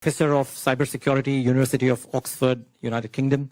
Professor of Cybersecurity, University of Oxford, United Kingdom.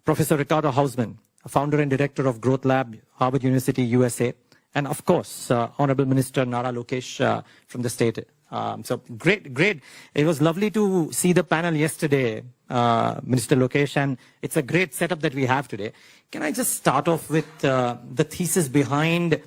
Professor Ricardo Hausman, founder and director of Growth Lab, Harvard University, USA. And of course, Honorable Minister Nara Lokesh from the state. So great. It was lovely to see the panel yesterday, Minister Lokesh, and it's a great setup that we have today. Can I just start off with the thesis behind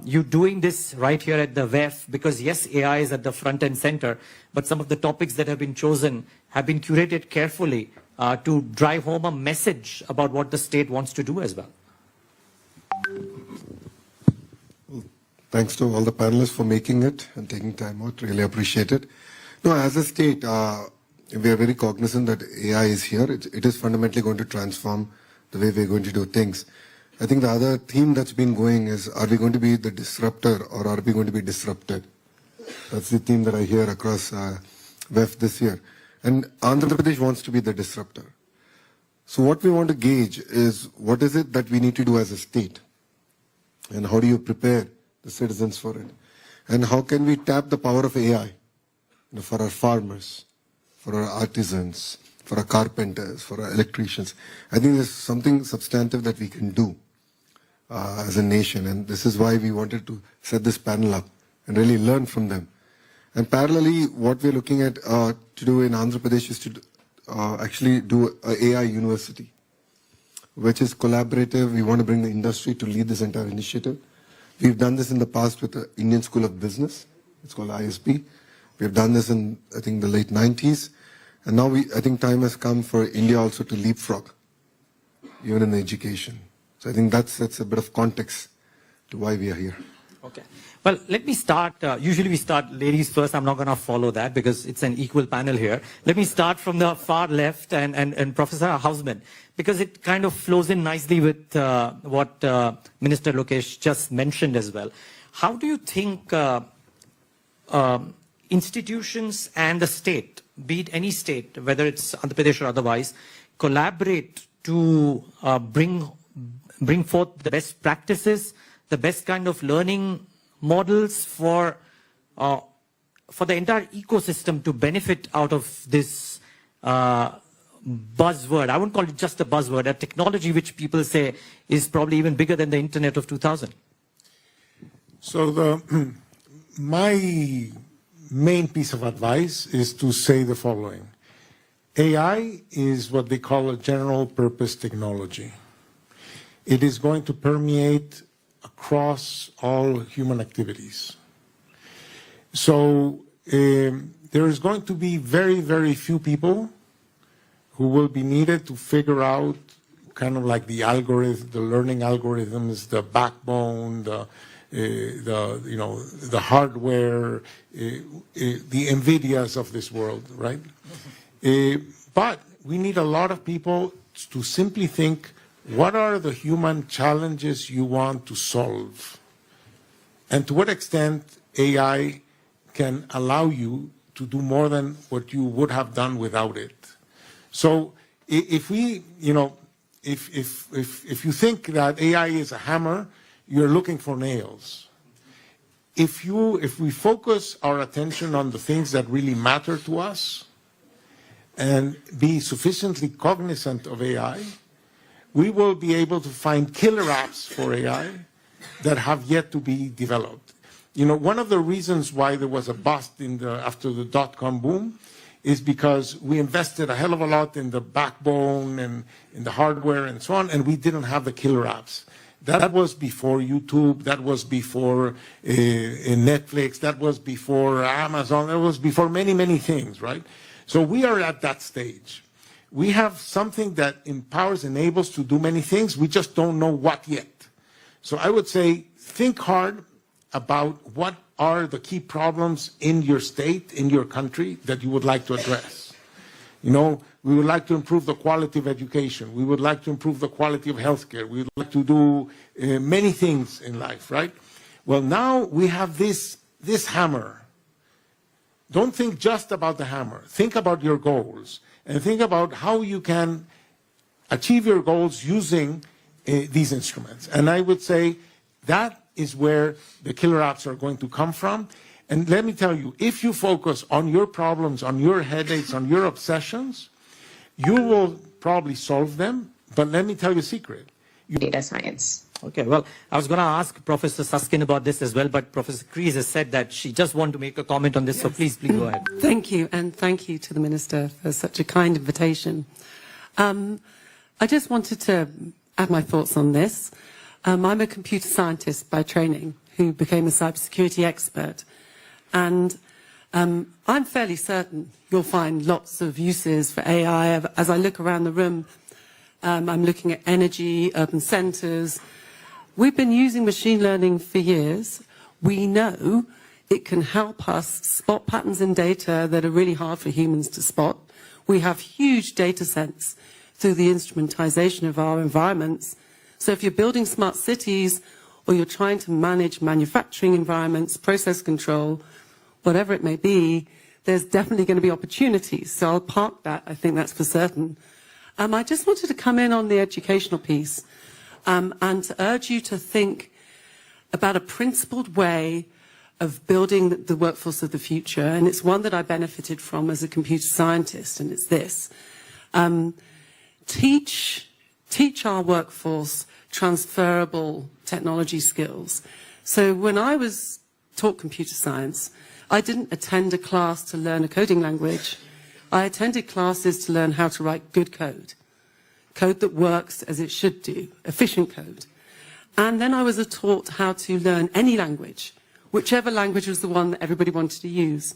you doing this right here at the WEF? Because yes, AI is at the front and center, but some of the topics that have been chosen have been curated carefully to drive home a message about what the state wants to do as well. Thanks to all the panelists for making it and taking time out. Really appreciate it. No, as a state, we are very cognizant that AI is here. It is fundamentally going to transform the way we're going to do things. I think the other theme that's been going is, are we going to be the disruptor or are we going to be disrupted? That's the theme that I hear across WEF this year. And Andhra Pradesh wants to be the disruptor. So what we want to gauge is, what is it that we need to do as a state? And how do you prepare the citizens for it? And how can we tap the power of AI for our farmers, for our artisans, for our carpenters, for our electricians? I think there's something substantive that we can do as a nation, and this is why we wanted to set this panel up and really learn from them. And parallelly, what we're looking at to do in Andhra Pradesh is to actually do an AI university, which is collaborative. We want to bring the industry to lead this entire initiative. We've done this in the past with the Indian School of Business. It's called ISB. We've done this in, I think, the late 90s. And now I think time has come for India also to leapfrog, even in the education. So I think that's a bit of context to why we are here. Okay. Well, let me start. Usually we start ladies first. I'm not going to follow that because it's an equal panel here. Let me start from the far left and Professor Hausman, because it kind of flows in nicely with what Minister Lokesh just mentioned as well. How do you think institutions and the state, be it any state, whether it's Andhra Pradesh or otherwise, collaborate to bring forth the best practices, the best kind of learning models for the entire ecosystem to benefit out of this buzzword? I wouldn't call it just a buzzword, a technology which people say is probably even bigger than the internet of 2000. So my main piece of advice is to say the following. AI is what they call a general purpose technology. It is going to permeate across all human activities. So there is going to be very, very few people who will be needed to figure out kind of like the algorithm, the learning algorithms, the backbone, the hardware, the NVIDIAs of this world, right? But we need a lot of people to simply think, what are the human challenges you want to solve? And to what extent AI can allow you to do more than what you would have done without it? So if we, if you think that AI is a hammer, you're looking for nails. If we focus our attention on the things that really matter to us and be sufficiently cognizant of AI, we will be able to find killer apps for AI that have yet to be developed. One of the reasons why there was a bust after the dot-com boom is because we invested a hell of a lot in the backbone and in the hardware and so on, and we didn't have the killer apps. That was before YouTube, that was before Netflix, that was before Amazon, that was before many, many things, right? So we are at that stage. We have something that empowers, enables to do many things. We just don't know what yet. So I would say, think hard about what are the key problems in your state, in your country, that you would like to address. We would like to improve the quality of education. We would like to improve the quality of healthcare. We would like to do many things in life, right? Well, now we have this hammer. Don't think just about the hammer. Think about your goals. And think about how you can achieve your goals using these instruments. And I would say that is where the killer apps are going to come from. And let me tell you, if you focus on your problems, on your headaches, on your obsessions, you will probably solve them. But let me tell you a secret. Data science. Okay, well, I was going to ask Professor Suskin about this as well, but Professor Kreese has said that she just wanted to make a comment on this, so please go ahead. Thank you, and thank you to the Minister for such a kind invitation. I just wanted to add my thoughts on this. I'm a computer scientist by training who became a cybersecurity expert, and I'm fairly certain you'll find lots of uses for AI. As I look around the room, I'm looking at energy, urban centres. We've been using machine learning for years. We know it can help us spot patterns in data that are really hard for humans to spot. We have huge data sets through the instrumentization of our environments. So if you're building smart cities or you're trying to manage manufacturing environments, process control, whatever it may be, there's definitely going to be opportunities. So I'll park that. I think that's for certain. I just wanted to come in on the educational piece and to urge you to think about a principled way of building the workforce of the future. And it's one that I benefited from as a computer scientist, and it's this. Teach our workforce transferable technology skills. So when I was taught computer science, I didn't attend a class to learn a coding language. I attended classes to learn how to write good code that works as it should do, efficient code. And then I was taught how to learn any language, whichever language was the one that everybody wanted to use.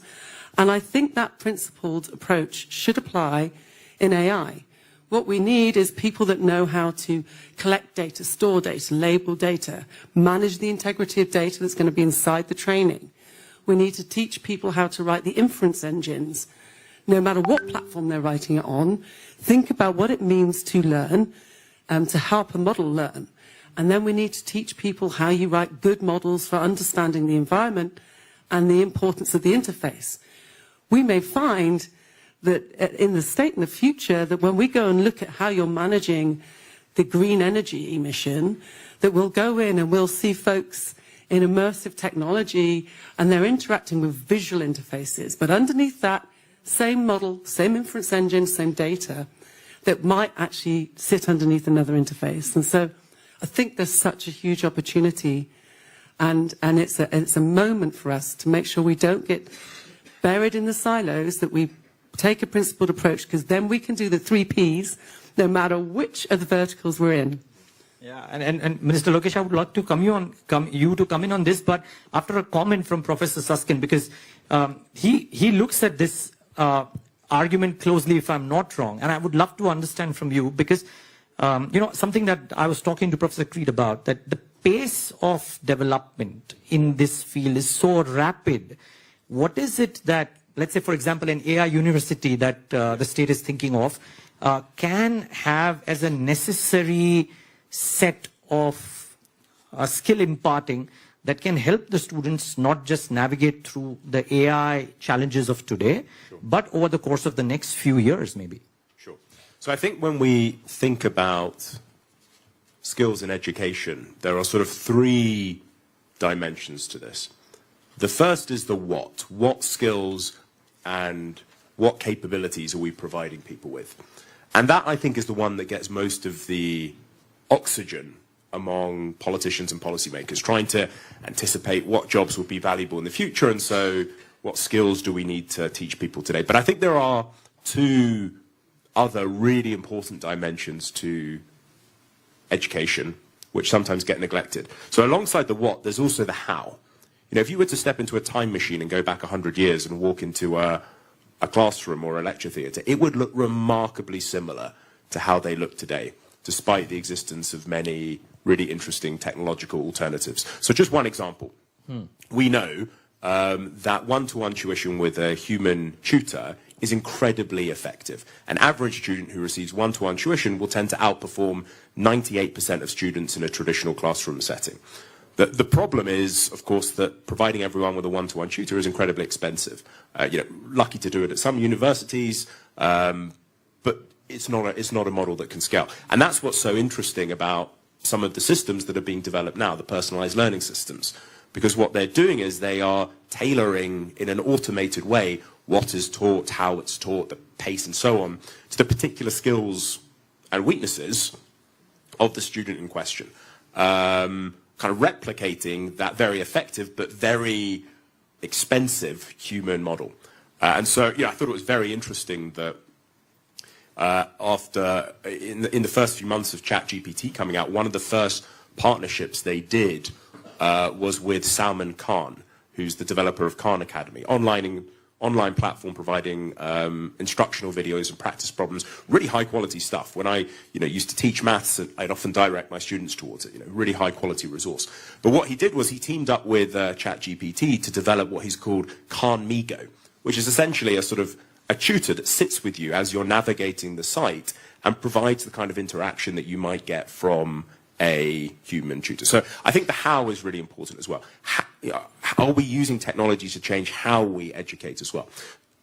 And I think that principled approach should apply in AI. What we need is people that know how to collect data, store data, label data, manage the integrity of data that's going to be inside the training. We need to teach people how to write the inference engines, no matter what platform they're writing it on. Think about what it means to learn, to help a model learn. And then we need to teach people how you write good models for understanding the environment and the importance of the interface. We may find that in the state in the future, that when we go and look at how you're managing the green energy emission, that we'll go in and we'll see folks in immersive technology and they're interacting with visual interfaces. But underneath that, same model, same inference engine, same data that might actually sit underneath another interface. And so I think there's such a huge opportunity, and it's a moment for us to make sure we don't get buried in the silos, that we take a principled approach, because then we can do the 3 Ps no matter which of the verticals we're in. Yeah, and Minister Lokesh, I would like to come in on this, but after a comment from Professor Suskin, because he looks at this argument closely, if I'm not wrong, and I would love to understand from you, because something that I was talking to Professor Kreese about, that the pace of development in this field is so rapid. What is it that, let's say, for example, an AI university that the state is thinking of can have as a necessary set of skill imparting that can help the students not just navigate through the AI challenges of today, sure, but over the course of the next few years, maybe? Sure. So I think when we think about skills in education, there are sort of 3 dimensions to this. The first is the what. What skills and what capabilities are we providing people with? And that, I think, is the one that gets most of the oxygen among politicians and policymakers, trying to anticipate what jobs will be valuable in the future, and so what skills do we need to teach people today. But I think there are 2 other really important dimensions to education, which sometimes get neglected. So alongside the what, there's also the how. If you were to step into a time machine and go back 100 years and walk into a classroom or a lecture theatre, it would look remarkably similar to how they look today, despite the existence of many really interesting technological alternatives. So just one example. We know that one-to-one tuition with a human tutor is incredibly effective. An average student who receives one-to-one tuition will tend to outperform 98% of students in a traditional classroom setting. The problem is, of course, that providing everyone with a one-to-one tutor is incredibly expensive. Lucky to do it at some universities, but it's not a model that can scale. And that's what's so interesting about some of the systems that are being developed now, the personalized learning systems. because what they're doing is they are tailoring in an automated way what is taught, how it's taught, the pace and so on, to the particular skills and weaknesses of the student in question. Kind of replicating that very effective but very expensive human model. And so, yeah, I thought it was very interesting that in the first few months of ChatGPT coming out, one of the first partnerships they did was with Salman Khan, who's the developer of Khan Academy, online platform providing instructional videos and practice problems, really high quality stuff. When I used to teach maths, I'd often direct my students towards it, really high quality resource. But what he did was he teamed up with ChatGPT to develop what he's called Khan Migo, which is essentially a sort of a tutor that sits with you as you're navigating the site and provides the kind of interaction that you might get from a human tutor. So I think the how is really important as well. How are we using technology to change how we educate as well?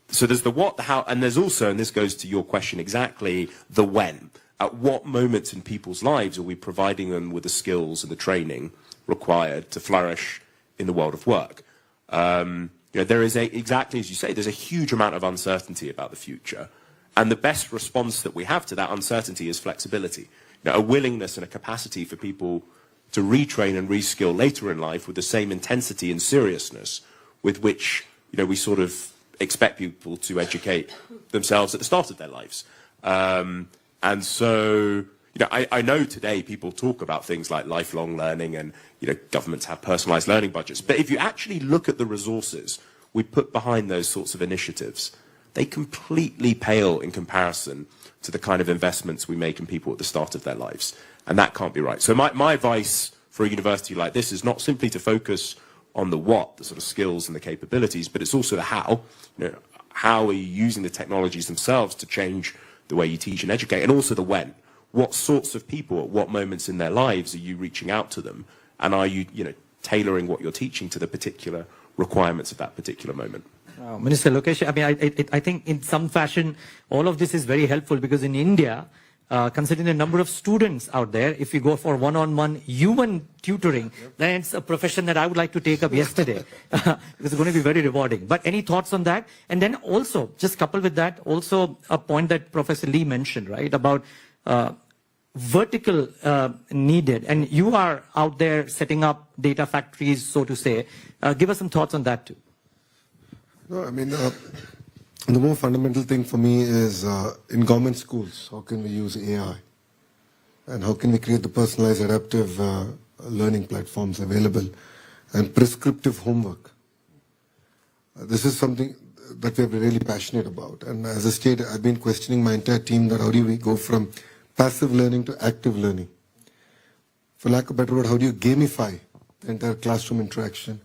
So there's the what, the how, and there's also, and this goes to your question exactly, the when. At what moments in people's lives are we providing them with the skills and the training required to flourish in the world of work? There is exactly as you say, there's a huge amount of uncertainty about the future. And the best response that we have to that uncertainty is flexibility. A willingness and a capacity for people to retrain and reskill later in life with the same intensity and seriousness with which, we sort of expect people to educate themselves at the start of their lives. And so, I know today people talk about things like lifelong learning and, governments have personalized learning budgets. But if you actually look at the resources we put behind those sorts of initiatives, they completely pale in comparison to the kind of investments we make in people at the start of their lives. And that can't be right. So my advice for a university like this is not simply to focus on the what, the sort of skills and the capabilities, but it's also the how. How are you using the technologies themselves to change the way you teach and educate, and also the when. What sorts of people, at what moments in their lives are you reaching out to them? And are you, tailoring what you're teaching to the particular requirements of that particular moment? Minister Lokesh, I think in some fashion, all of this is very helpful because in India, considering the number of students out there, if you go for one-on-one human tutoring, then it's a profession that I would like to take up yesterday. It's going to be very rewarding. But any thoughts on that? And then also, just coupled with that, also a point that Professor Lee mentioned, right, about vertical needed. And you are out there setting up data factories, so to say. Give us some thoughts on that too. No, the more fundamental thing for me is in government schools, how can we use AI? And how can we create the personalized adaptive learning platforms available and prescriptive homework? This is something that we're really passionate about. And as a state, I've been questioning my entire team that how do we go from passive learning to active learning? For lack of a better word, how do you gamify the entire classroom interaction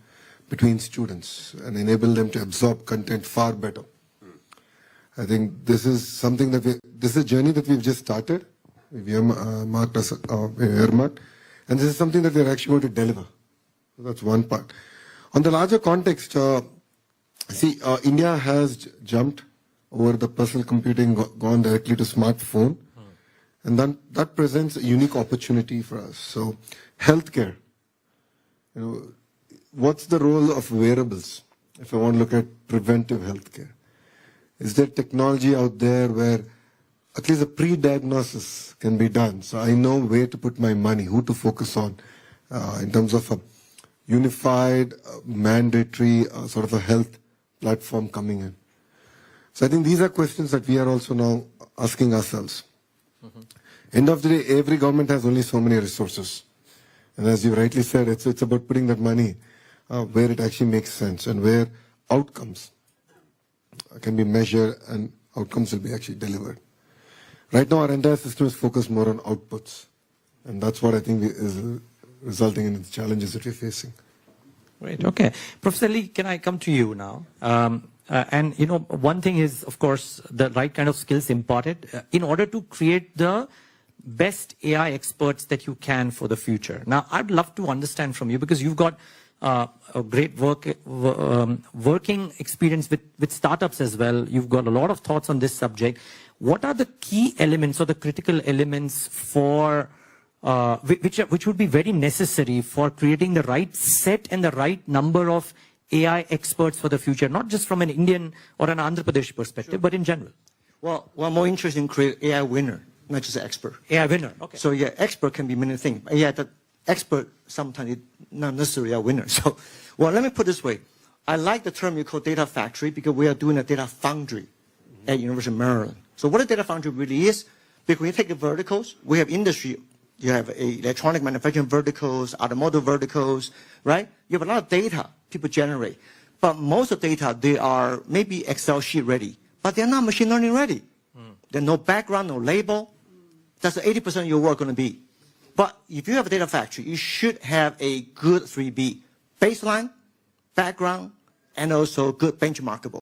between students and enable them to absorb content far better? I think this is something that this is a journey that we've just started. We've earmarked, and this is something that we're actually going to deliver. So that's one part. On the larger context, India has jumped over the personal computing, gone directly to smartphone, and then that presents a unique opportunity for us. So, healthcare. What's the role of wearables? If I want to look at preventive healthcare, is there technology out there where at least a pre-diagnosis can be done? So I know where to put my money, who to focus on, in terms of a unified, mandatory sort of a health platform coming in. So I think these are questions that we are also now asking ourselves. End of the day, every government has only so many resources. And as you rightly said, it's about putting that money where it actually makes sense and where outcomes can be measured and outcomes will be actually delivered. Right now, our entire system is focused more on outputs. And that's what I think is resulting in the challenges that we're facing. Great. Okay. Professor Lee, can I come to you now? And, one thing is, of course, the right kind of skills imparted in order to create the best AI experts that you can for the future. Now, I'd love to understand from you, because you've got a great working experience with startups as well. You've got a lot of thoughts on this subject. What are the key elements or the critical elements for which would be very necessary for creating the right set and the right number of AI experts for the future, not just from an Indian or an Andhra Pradesh perspective, but in general? Well, we're more interested in create AI winner, not just expert. AI winner, okay. So yeah, expert can be many things. Yeah, the expert sometimes is not necessarily a winner. So, well, let me put it this way. I like the term you call data factory because we are doing a data foundry at University of Maryland. So what a data foundry really is, because when you take the verticals, we have industry, you have electronic manufacturing verticals, automotive verticals, right? You have a lot of data people generate. But most of the data, they are maybe Excel sheet ready, but they're not machine learning ready. There's no background, no label. That's 80% of your work going to be. But if you have a data factory, you should have a good 3B: baseline, background, and also good benchmarkable.